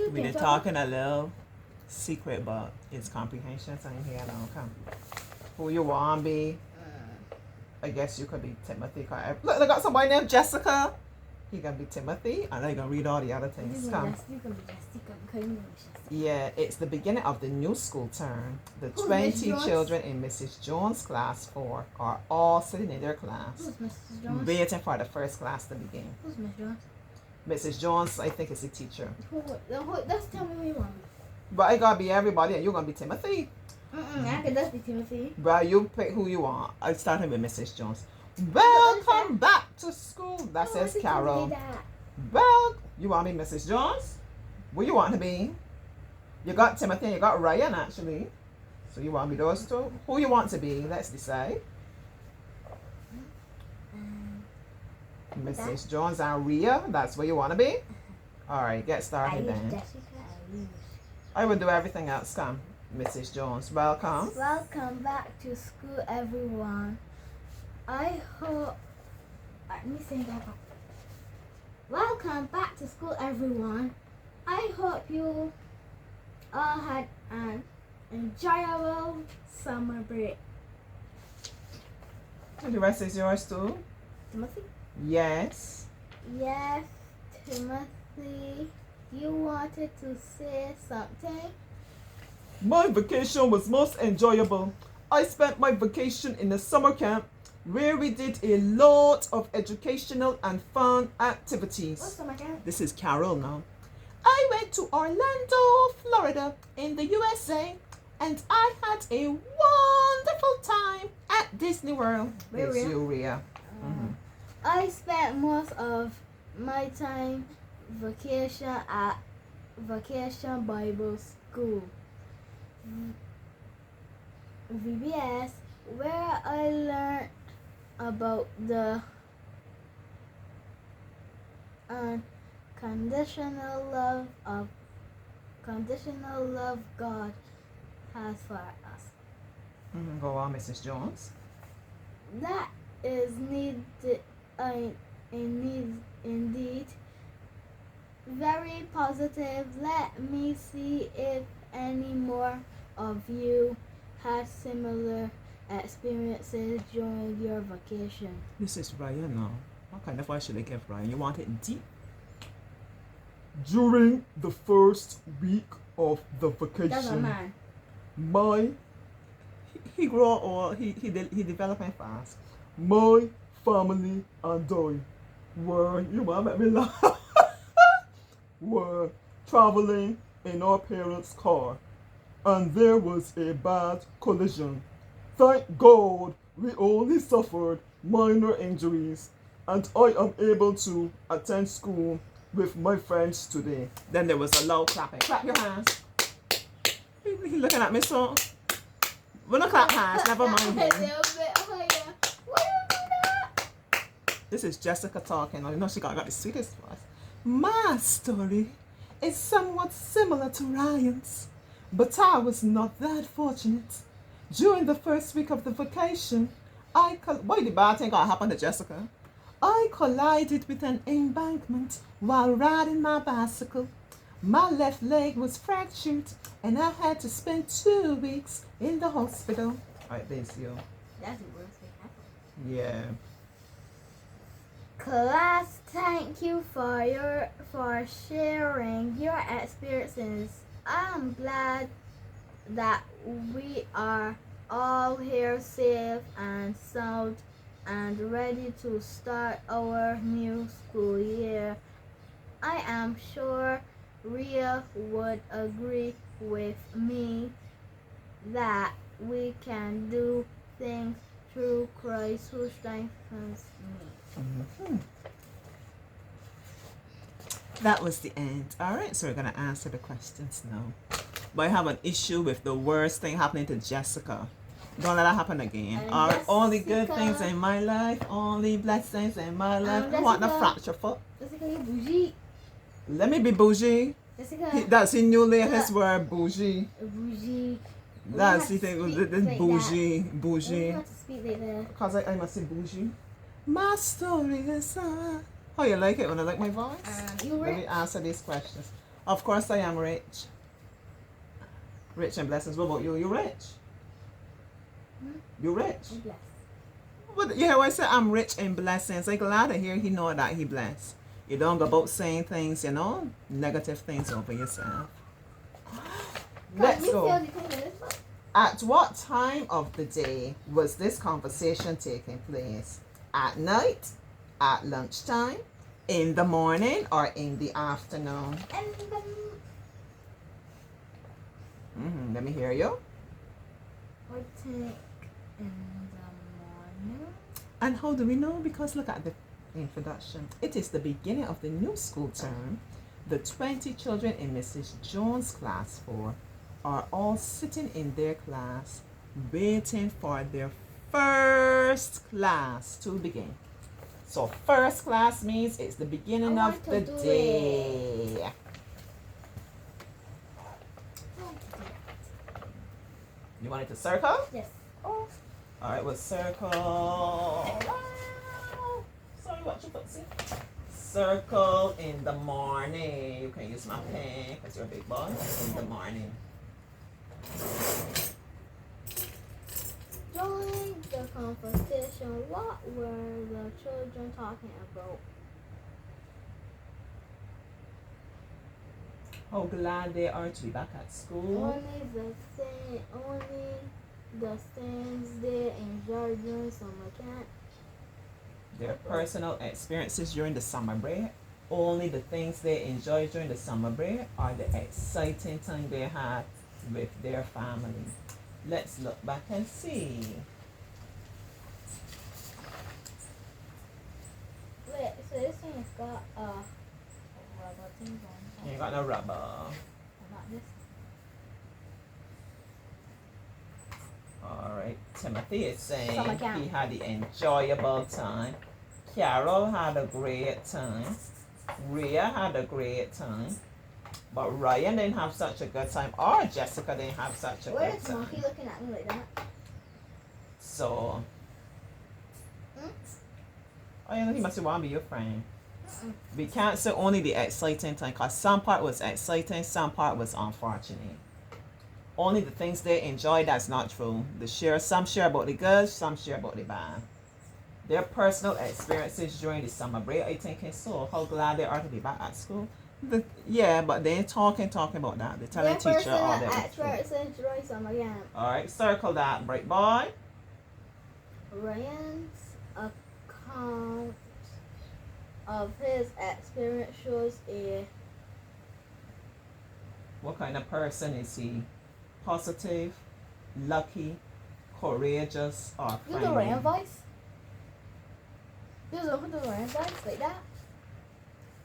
We did talking a little secret, but it's comprehension. So in here, don't come. Who you want to be? I guess you could be Timothy. Look, they got somebody named Jessica. He gonna be Timothy, and they're gonna read all the other things. Come. Yeah, it's the beginning of the new school term. The 20 children in Mrs. Jones' class 4 are all sitting in their class, waiting for the first class to begin. Who's Miss Jones? Mrs. Jones, I think, is the teacher. Let's tell me who you want. But I gotta be everybody, and you're gonna be Timothy. I could just be Timothy. But you pick who you want. I started with Mrs. Jones. Welcome back to school. That says Carol. Well, you want to be Mrs. Jones? What you want to be? You got Timothy and you got Ryan, actually. So you want to be those two? Who you want to be? Let's decide. Mrs. Jones and Rhea. That's what you want to be? Alright, get started then. I will do everything else. Come, Mrs. Jones. Welcome. Welcome back to school, everyone. I hope. Let me say that. Welcome back to school, everyone. I hope you all had an enjoyable summer break. And the rest is yours too? Timothy? Yes. Yes, Timothy. You wanted to say something? My vacation was most enjoyable. I spent my vacation in a summer camp where we did a lot of educational and fun activities. What's summer camp? This is Carol now. I went to Orlando, Florida in the USA, and I had a wonderful time at Disney World. It's Rhea. I spent most of my time vacation at Vacation Bible School, VBS, where I learned about the unconditional love God has for us. Go on, Mrs. Jones. That is indeed very positive. Let me see if any more of you had similar experiences during your vacation. This is Ryan now. What kind of advice should I give Ryan? You want it deep? During the first week of the vacation, That's a man. He grew up or he developing fast. My family and I were, you might make me laugh, were traveling in our parents' car, and there was a bad collision. Thank God we only suffered minor injuries, and I am able to attend school with my friends today. Then there was a loud clapping. Clap your hands. He looking at me so. We're not clap hands, never mind him. This is Jessica talking. I know she got the sweetest voice. My story is somewhat similar to Ryan's, but I was not that fortunate. During the first week of the vacation, why the bad thing got happen to Jessica? I collided with an embankment while riding my bicycle. My left leg was fractured, and I had to spend 2 weeks in the hospital. Alright, there's you. That's the worst thing happened. Yeah. Class, thank you for sharing your experiences. I'm glad that we are all here safe and sound and ready to start our new school year. I am sure Rhea would agree with me that we can do things through Christ who strengthens me. That was the end. Alright, so we're going to answer the questions now. But I have an issue with the worst thing happening to Jessica. Don't let that happen again. Alright, only good things in my life, only blessings in my life. I want to fracture foot. Jessica, you bougie. Let me be bougie. Jessica. That's he newly his word bougie. Bougie. That's he think this bougie. Bougie. You have to speak like that. Because I must say bougie. My story is how you like it when I like my voice? Let me answer these questions. Of course I am rich. Rich in blessings. What about you? You rich? You rich? I'm blessed. But you hear what I said? I'm rich in blessings. I'm glad to hear he know that he blessed. You don't go about saying things, you know, negative things over yourself. Let's go. At what time of the day was this conversation taking place? At night, at lunchtime, in the morning, or in the afternoon? Let me hear you. I think in the morning. And how do we know? Because look at the introduction. It is the beginning of the new school term. The 20 children in Mrs. Jones' class 4 are all sitting in their class waiting for their first class to begin. So first class means it's the beginning of the day. You want it to circle? Yes. Oh. All right, we'll circle. Wow. Sorry, what you put? See? Circle in the morning. You can use my pen because you're a big boy. In the morning. During the conversation, what were the children talking about? How glad they are to be back at school. Only the things they enjoy during summer camp. Their personal experiences during the summer break. Only the things they enjoy during the summer break are the exciting time they had with their family. Let's look back and see. Wait, so this thing has got rubber things on. You ain't got no rubber. Not this. Alright, Timothy is saying Summer camp. he had the enjoyable time. Carol had a great time. Rhea had a great time. But Ryan didn't have such a good time. Or Jessica didn't have such a Where good is time. Monkey looking at me like that? So, oh, you know, he must want to be your friend. We can't say only the exciting time because some part was exciting, some part was unfortunate. Only the things they enjoy, that's not true. Some share about the good, some share about the bad. Their personal experiences during the summer break, I think is so. How glad they are to be back at school. Yeah, but they ain't talking about that. They're telling the teacher all that. During summer camp. Alright, circle that, bright boy. Ryan's account of his experience shows a... What kind of person is he? Positive, lucky, courageous, or friendly? Do the Ryan voice? Do the Ryan voice like that?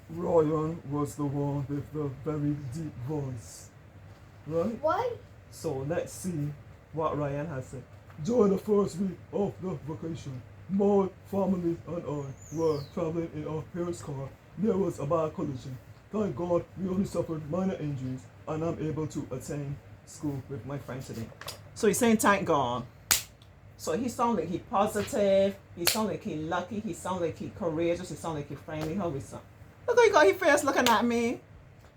Ryan was the one with the very deep voice. Right? Why? So let's see what Ryan has said. During the first week of the vacation, my family and I were traveling in our parents' car. There was a bad collision. Thank God we only suffered minor injuries and I'm able to attend school with my friends today. So he's saying thank God. So he sounds like he positive, he sounds like he lucky, he sounds like he courageous, he sounds like he friendly. How we sound? Look how he got his face looking at me.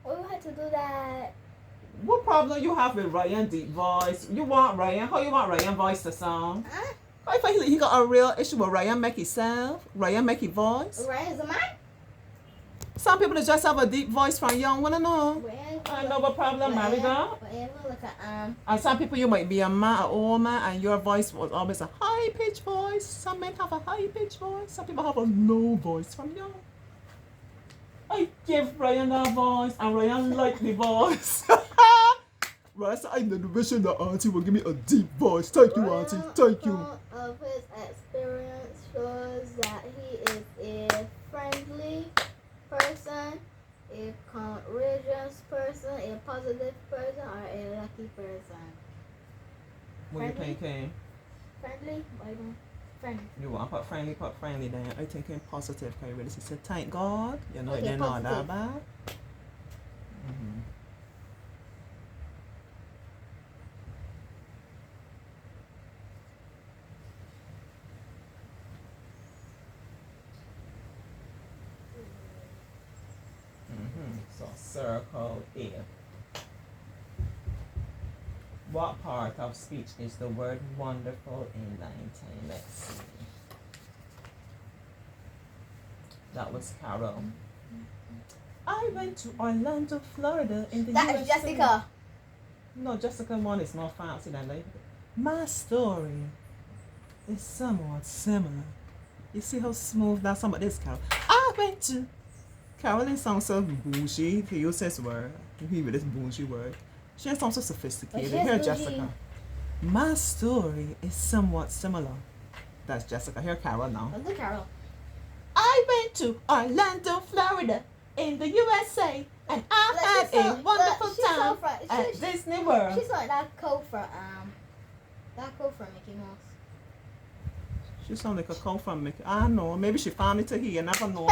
We had to do that. What problem you have with Ryan deep voice? You want Ryan? How you want Ryan voice to sound? Huh? I feel he got a real issue with Ryan make himself. Ryan make his voice. Ryan's a man? Some people just have a deep voice from young, wanna know. I know what problem, Marigold. And some people you might be a man, an old man, and your voice was always a high pitched voice. Some men have a high pitched voice. Some people have a low voice from young. I give Ryan that voice, and Ryan like the voice. Right, so I'm the vision that Auntie will give me a deep voice. Thank you, Auntie. Thank you. Of his experience shows that he is a friendly person, a courageous person, a positive person, or a lucky person. What you thinking? Friendly? Why don't friendly? You want put friendly then. I thinking positive. Can you really say thank God? You know, Okay, they're not positive. that bad. Mm-hmm. So circle here. What part of speech is the word wonderful in 19? Let's see. That was Carol. I went to Orlando, Florida in the That USA. is Jessica. No, Jessica one is more fancy than later. My story is somewhat similar. You see how smooth that some of this Carol. I went to Carolyn sounds so bougie. He uses word. He with this bougie word. She sounds so sophisticated. But she's Here, bougie. Jessica. My story is somewhat similar. That's Jessica. Here, Carol now. Look at Carol. I went to Orlando, Florida in the USA, and I had a wonderful time at Disney World. She's like that code for Mickey Mouse. She sounds like a call from Mickey. I don't know. Maybe she found it to here. Never know.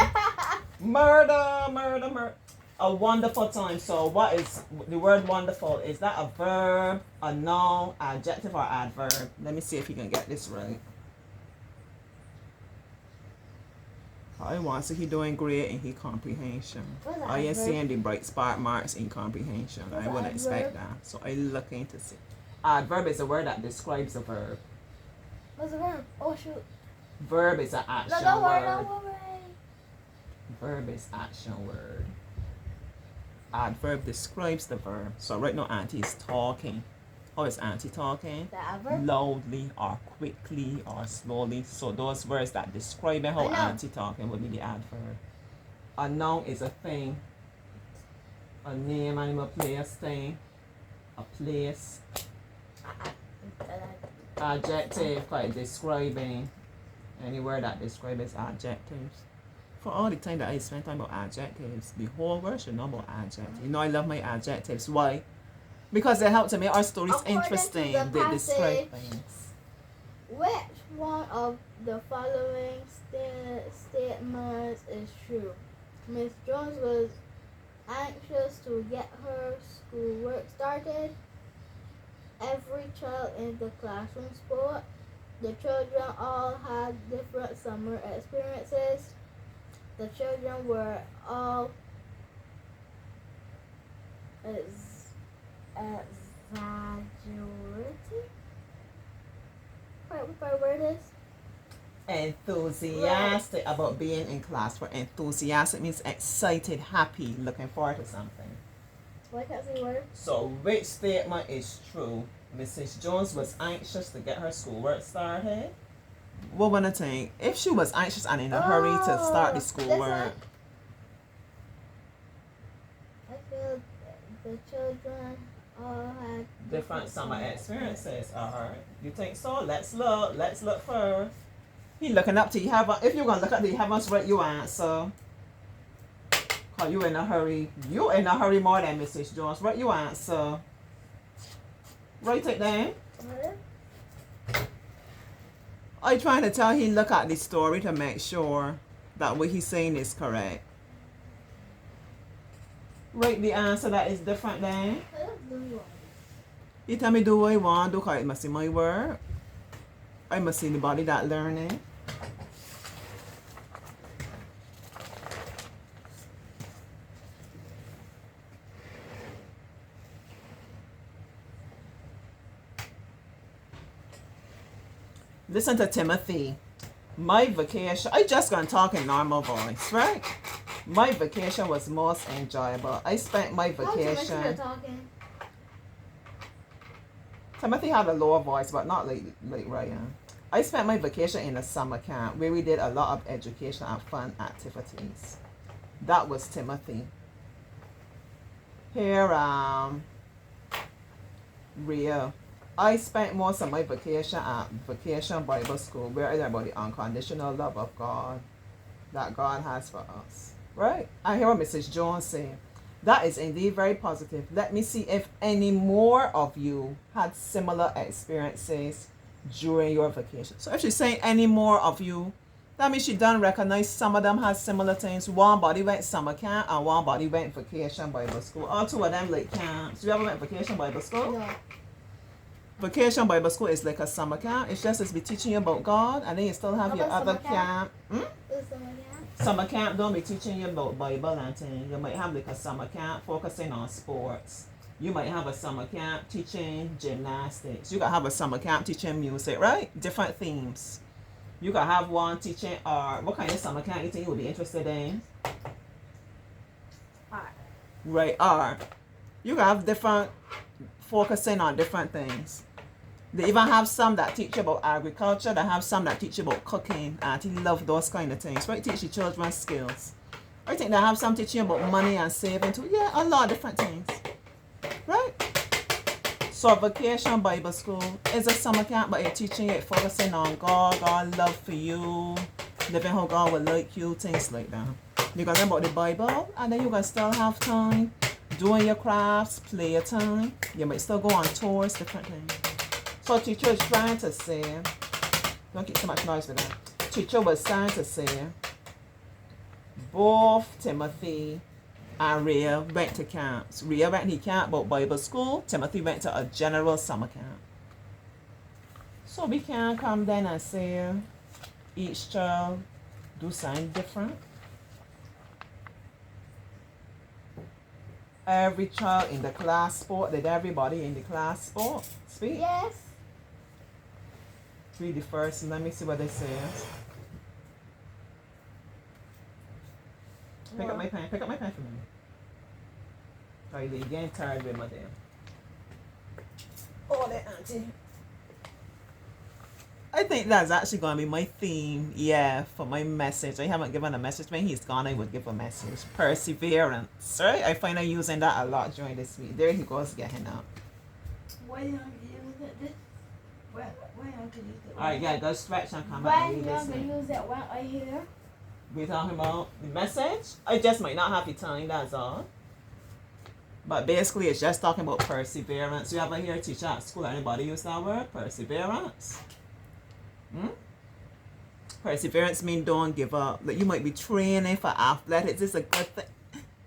Murder. A wonderful time. So what is the word wonderful? Is that a verb, a noun, adjective, or adverb? Let me see if you can get this right. I want to see he doing great in his comprehension. I ain't seeing the bright spot marks in comprehension. I wouldn't expect that. So I looking to see. Adverb is a word that describes a verb. What's the verb? Oh shoot. Verb is an action No, word. don't worry. Verb is action word. Adverb describes the verb. So right now Auntie is talking. How is Auntie talking? The adverb? Loudly or quickly or slowly. So those words that describe how Auntie talking would be the adverb. A noun is a thing. A name, animal, place, thing. A place. Adjective, quite describing. Any word that describes adjectives. For all the time that I spent time about adjectives, the whole word should know about adjectives. You know I love my adjectives. Why? Because they help to make our stories interesting. They describe things. Which one of the following statements is true? Miss Jones was anxious to get her schoolwork started. Every child in the classroom sport. The children all had different summer experiences. The children were all exaggerating. What word is? Enthusiastic about being in class. For enthusiastic means excited, happy, looking forward to something. Why can't I say word? So which statement is true? Mrs. Jones was anxious to get her schoolwork started. What would I think? If she was anxious and in a hurry to start the schoolwork. I feel the children all had Different summer experiences. Alright. You think so? Let's look. Let's look first. He looking up to you. If you're gonna look up to you, haven't write your answer. Cause you in a hurry. You in a hurry more than Mrs. Jones. Write your answer. Write it down. I'm trying to tell him look at the story to make sure that what he's saying is correct. Write the answer that is different then. You tell me do what I want, do cause it must be my work. I must see the body that learning. Listen to Timothy. My vacation, I just gonna talk in normal voice, right? My vacation was most enjoyable. I spent my vacation. Timothy had a lower voice, but not like Ryan. I spent my vacation in a summer camp where we did a lot of education and fun activities. That was Timothy. Here, Rhea. I spent most of my vacation at Vacation Bible School where I learned about the unconditional love of God that God has for us. Right? I hear what Mrs. Jones say. That is indeed very positive. Let me see if any more of you had similar experiences during your vacation. So if she's saying any more of you, that means she done recognize some of them had similar things. One body went summer camp and one body went Vacation Bible School. All two of them like camps. You ever went Vacation Bible School? No. Vacation Bible School is like a summer camp. It's just as be teaching you about God, and then you still have your other camp. It's summer camp. Summer camp don't be teaching you about Bible and things. You might have like a summer camp focusing on sports. You might have a summer camp teaching gymnastics. You can have a summer camp teaching music, right? Different themes. You can have one teaching art. What kind of summer camp you think you would be interested in? Art. Right, art. You can have different, focusing on different things. They even have some that teach you about agriculture. They have some that teach you about cooking. Auntie love those kind of things. Right, teach your children skills. I think they have some teaching you about money and saving too. Yeah, a lot of different things. Right? So Vacation Bible School is a summer camp, but you're teaching it, focusing on God, God's love for you, living how God would like you, things like that. You're going to learn about the Bible, and then you're going to still have time doing your crafts, play your time. You might still go on tours, different things. So teacher is trying to say, don't get so much noise with that. Teacher was trying to say, both Timothy and Rhea went to camps. Rhea went to camp about Bible school. Timothy went to a general summer camp. So we can come then and say each child do something different. Every child in the class sport. Did everybody in the class sport speak? Yes. Read the first and let me see what it says. Pick up my pen. Pick up my pen for me. Oh, you're getting tired with my damn. Oh, that auntie. I think that's actually going to be my theme, yeah, for my message. I haven't given a message. When he's gone, I would give a message. Perseverance, right? I find I'm using that a lot during this week. There he goes getting up. Why you not use it? Why not use it? Alright, yeah, go stretch and come back Why and you read not this. use it when I hear? We're talking about the message. I just might not have the time, that's all. But basically, it's just talking about perseverance. You ever hear a teacher at school, anybody use that word? Perseverance? Perseverance means don't give up. Like you might be training for athletics. It's a good thing.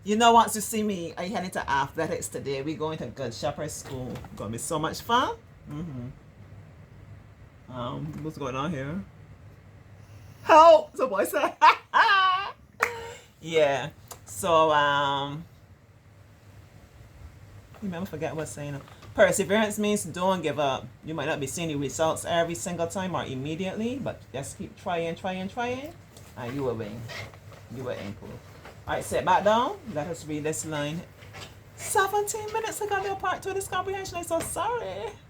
You know, once you see me, I heading to athletics today. We're going to Good Shepherd School. Gonna be so much fun. What's going on here? Help! So boy said, yeah. So remember, forget what I was saying. Perseverance means don't give up. You might not be seeing the results every single time or immediately, but just keep trying, and you will win. You will improve. Alright, sit back down. Let us read this line. 17 minutes ago, part 2 of this comprehension. I'm so sorry.